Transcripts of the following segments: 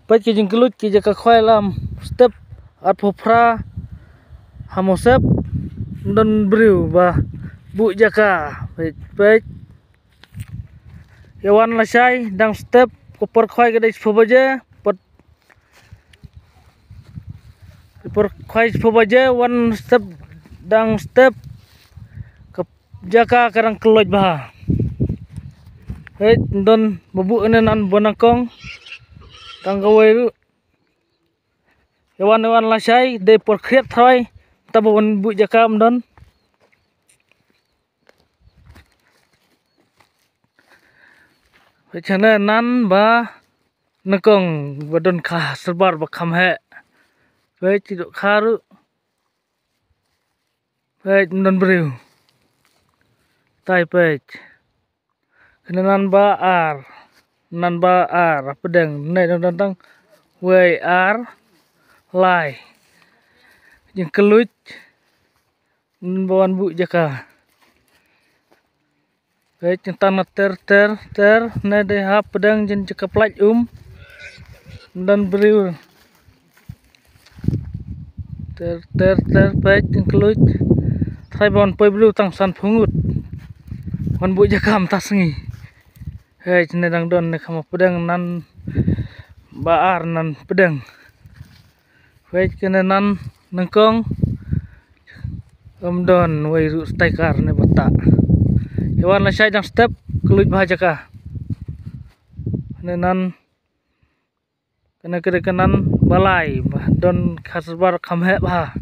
Pet ki jing kelut ki jaka khoai lam step at phopra hamosep don briu ba bu jaka pet yawan la sai dang step ko por khoai ga dei phobaje pot por khoai phobaje one step dang step ke jaka karang keloj bah pet don babu enan bonakong tang gawai yawan la sai de por khiet thoi tabon bu jaka don chana nan ba nakong badon kha serbar ba kham he pe chi do kharu pe don briu tai pe nan ba ar pedang nei don tang wei ar lai jing keluj bawan bu jaka pe cintan ter ne de ha pedang jin jaka plaj dan briu ter pe jing keluj thai bon poi blu tang san phungut wan bu jaka am tasngi he ne dang don ne kham pedang nan ba ar nan pedang pe kene nan nangkong don wei ru stai ne bata yawan la sai dang step keluj bah jaka nenan kena kere kenan balai bah don khasbar khamhe bah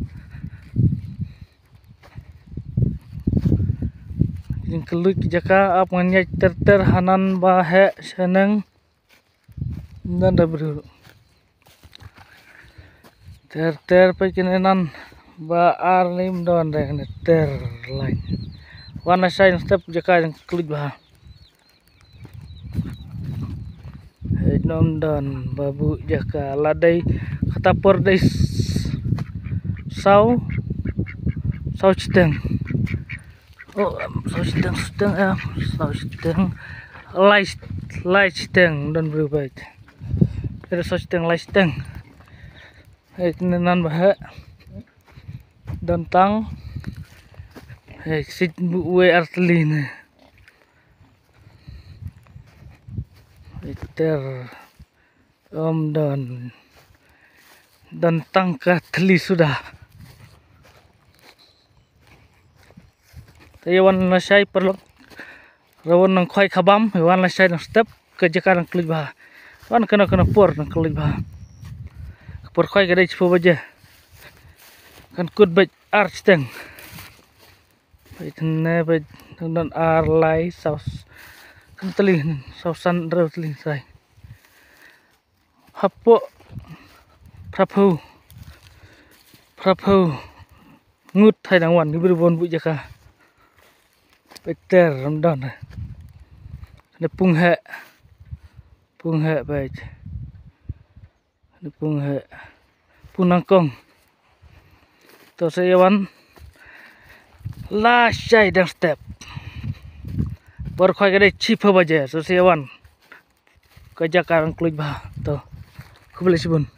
jing keluj jaka ap nganya ter hanan bah he seneng dan dabru ter pe kenan ba ar lim don de ter lain wana sai step jaka yang keluj bah nom don babu jaka ladai kata por dei sau citeng oh sau citeng lai citeng don berubah ada sau citeng lai citeng nan bah don tang sit bu we artlin ter don tang ka thli sudah tayawan la sai perlu rawon nang khoi khabam wan la sai step ke jaka nang keluj bah wan kena por nang keluj bah por khoi ga dei chpo baje kan kut baj ar steng ne baj don ar lai saus kan teli sausan rew teli sai hapo prapu ngut thai dang wan ni bon bu jaka peter ramdan ne pung he baj ne pung he punangkong to sayawan la sai dang step por khoi ga dei chipa baje so sayawan ka jaka ang keluj bah to khubele sibun